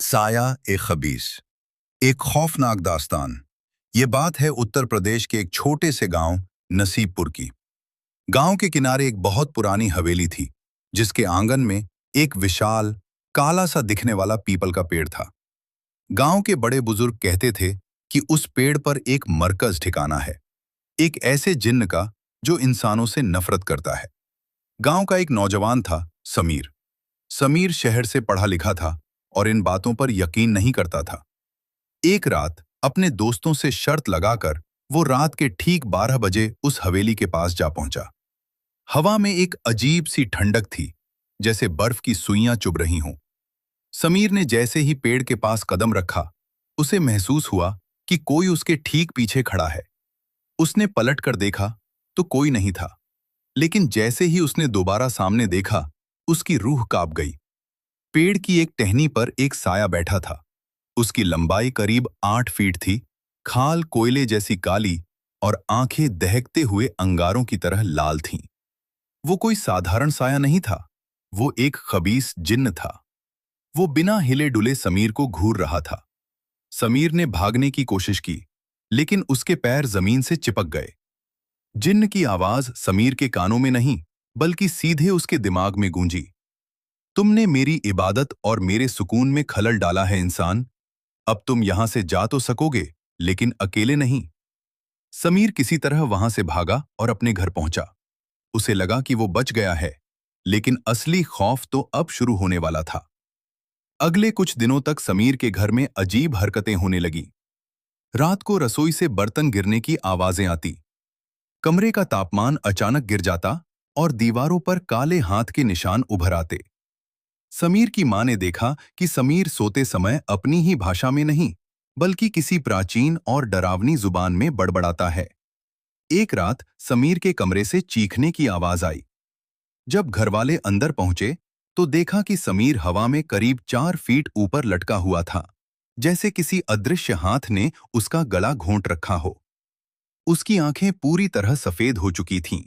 साया ए खबीस, एक खौफनाक दास्तान। ये बात है उत्तर प्रदेश के एक छोटे से गांव नसीबपुर की। गांव के किनारे एक बहुत पुरानी हवेली थी, जिसके आंगन में एक विशाल काला सा दिखने वाला पीपल का पेड़ था। गांव के बड़े बुजुर्ग कहते थे कि उस पेड़ पर एक मरकज ठिकाना है, एक ऐसे जिन्न का जो इंसानों से नफरत करता है। गांव का एक नौजवान था, समीर। समीर शहर से पढ़ा लिखा था और इन बातों पर यकीन नहीं करता था। एक रात अपने दोस्तों से शर्त लगाकर वो रात के ठीक 12 बजे उस हवेली के पास जा पहुंचा। हवा में एक अजीब सी ठंडक थी, जैसे बर्फ की सुइयां चुभ रही हों। समीर ने जैसे ही पेड़ के पास कदम रखा, उसे महसूस हुआ कि कोई उसके ठीक पीछे खड़ा है। उसने पलट कर देखा तो कोई नहीं था, लेकिन जैसे ही उसने दोबारा सामने देखा, उसकी रूह कांप गई। पेड़ की एक टहनी पर एक साया बैठा था। उसकी लंबाई करीब 8 फीट थी, खाल कोयले जैसी काली और आंखें दहकते हुए अंगारों की तरह लाल थीं। वो कोई साधारण साया नहीं था, वो एक खबीस जिन्न था। वो बिना हिले डुले समीर को घूर रहा था। समीर ने भागने की कोशिश की, लेकिन उसके पैर जमीन से चिपक गए। जिन्न की आवाज समीर के कानों में नहीं, बल्कि सीधे उसके दिमाग में गूंजी। तुमने मेरी इबादत और मेरे सुकून में खलल डाला है इंसान। अब तुम यहां से जा तो सकोगे, लेकिन अकेले नहीं। समीर किसी तरह वहां से भागा और अपने घर पहुंचा। उसे लगा कि वो बच गया है, लेकिन असली खौफ तो अब शुरू होने वाला था। अगले कुछ दिनों तक समीर के घर में अजीब हरकतें होने लगी। रात को रसोई से बर्तन गिरने की आवाजें आती, कमरे का तापमान अचानक गिर जाता और दीवारों पर काले हाथ के निशान उभर आते। समीर की मां ने देखा कि समीर सोते समय अपनी ही भाषा में नहीं, बल्कि किसी प्राचीन और डरावनी जुबान में बड़बड़ाता है। एक रात समीर के कमरे से चीखने की आवाज आई। जब घरवाले अंदर पहुंचे तो देखा कि समीर हवा में करीब 4 फीट ऊपर लटका हुआ था, जैसे किसी अदृश्य हाथ ने उसका गला घोंट रखा हो। उसकी आंखें पूरी तरह सफेद हो चुकी थीं।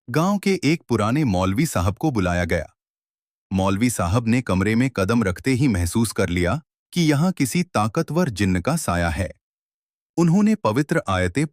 गांव के एक पुराने मौलवी साहब को बुलाया गया। मौलवी साहब ने कमरे में कदम रखते ही महसूस कर लिया कि यहां किसी ताकतवर जिन्न का साया है। उन्होंने पवित्र आयतें